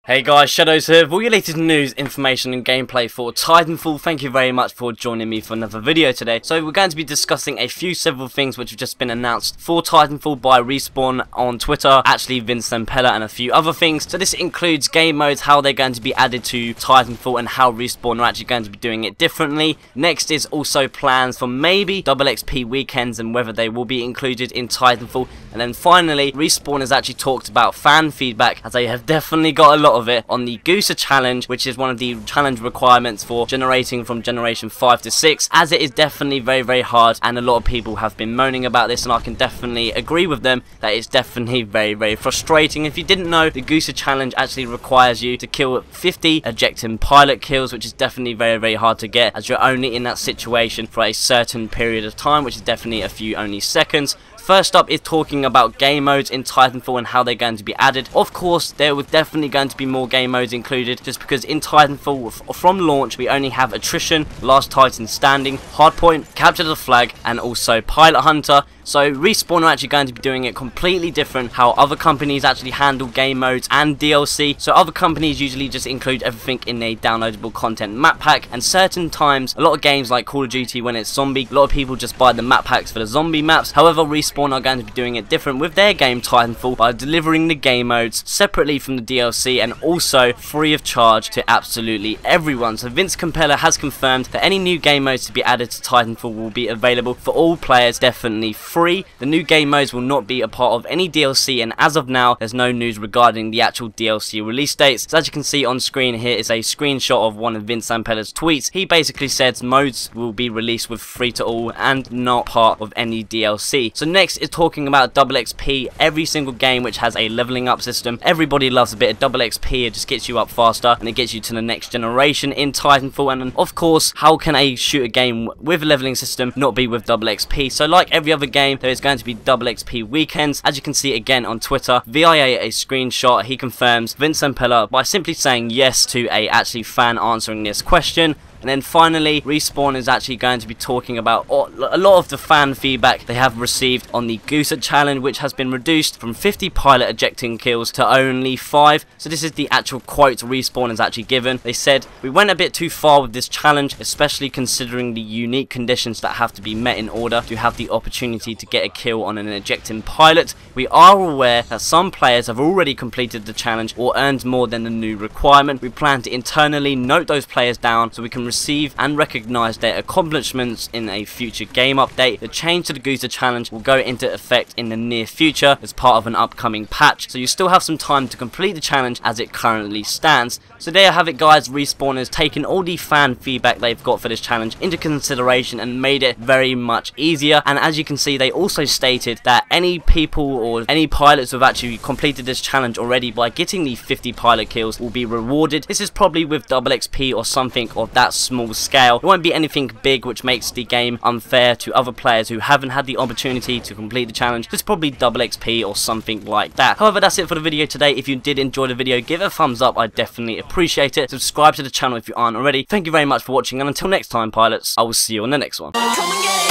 Hey guys, Shadowz here with all your latest news, information and gameplay for Titanfall. Thank you very much for joining me for another video today. So we're going to be discussing several things which have just been announced for Titanfall by Respawn on Twitter, actually Vince Zampella and a few other things. So this includes game modes, how they're going to be added to Titanfall and how Respawn are actually going to be doing it differently. Next is also plans for maybe double XP weekends and whether they will be included in Titanfall. And then finally, Respawn has actually talked about fan feedback, as they have definitely got a lot of it on the Gooser challenge, which is one of the challenge requirements for generating from generation 5 to 6, as it is definitely very hard, and a lot of people have been moaning about this, and I can definitely agree with them that it's definitely very frustrating. If you didn't know, the Gooser challenge actually requires you to kill 50 ejecting pilot kills, which is definitely very hard to get, as you're only in that situation for a certain period of time, which is definitely a few only seconds. First up is talking about game modes in Titanfall and how they're going to be added. Of course, there was definitely going to be more game modes included, just because in Titanfall from launch we only have attrition, last Titan standing, hardpoint, capture the flag, and also pilot hunter. So Respawn are actually going to be doing it completely different how other companies actually handle game modes and DLC. So other companies usually just include everything in a downloadable content map pack, and certain times, a lot of games like Call of Duty, when it's zombie, a lot of people just buy the map packs for the zombie maps. However, Respawn are going to be doing it different with their game Titanfall by delivering the game modes separately from the DLC and also free of charge to absolutely everyone. So Vince Zampella has confirmed that any new game modes to be added to Titanfall will be available for all players, definitely free. The new game modes will not be a part of any DLC, and as of now there's no news regarding the actual DLC release dates. So as you can see on screen here is a screenshot of one of Vince Zampella's tweets. He basically said modes will be released with free to all and not part of any DLC. So next is talking about double XP. Every single game which has a leveling up system, everybody loves a bit of double XP. It just gets you up faster and it gets you to the next generation in Titanfall. And of course, how can a shooter game with a leveling system not be with double XP? So like every other game, there is going to be double XP weekends. As you can see again on Twitter, via a screenshot, he confirms Vince Zampella by simply saying yes to a actually fan answering this question. And then finally, Respawn is actually going to be talking about a lot of the fan feedback they have received on the Gooser challenge, which has been reduced from 50 pilot ejecting kills to only 5. So this is the actual quote Respawn has actually given. They said, "We went a bit too far with this challenge, especially considering the unique conditions that have to be met in order to have the opportunity to get a kill on an ejecting pilot. We are aware that some players have already completed the challenge or earned more than the new requirement. We plan to internally note those players down so we can receive and recognize their accomplishments in a future game update. The change to the Gooser challenge will go into effect in the near future as part of an upcoming patch, so you still have some time to complete the challenge as it currently stands." So there you have it guys. Respawn has taken all the fan feedback they've got for this challenge into consideration and made it very much easier. And as you can see, they also stated that any people or any pilots who have actually completed this challenge already by getting the 50 pilot kills will be rewarded. This is probably with double XP or something of that small scale. It won't be anything big which makes the game unfair to other players who haven't had the opportunity to complete the challenge. It's probably double XP or something like that. However, that's it for the video today. If you did enjoy the video, give it a thumbs up. I definitely appreciate it. Subscribe to the channel if you aren't already. Thank you very much for watching, and until next time, pilots, I will see you on the next one. Come and get it.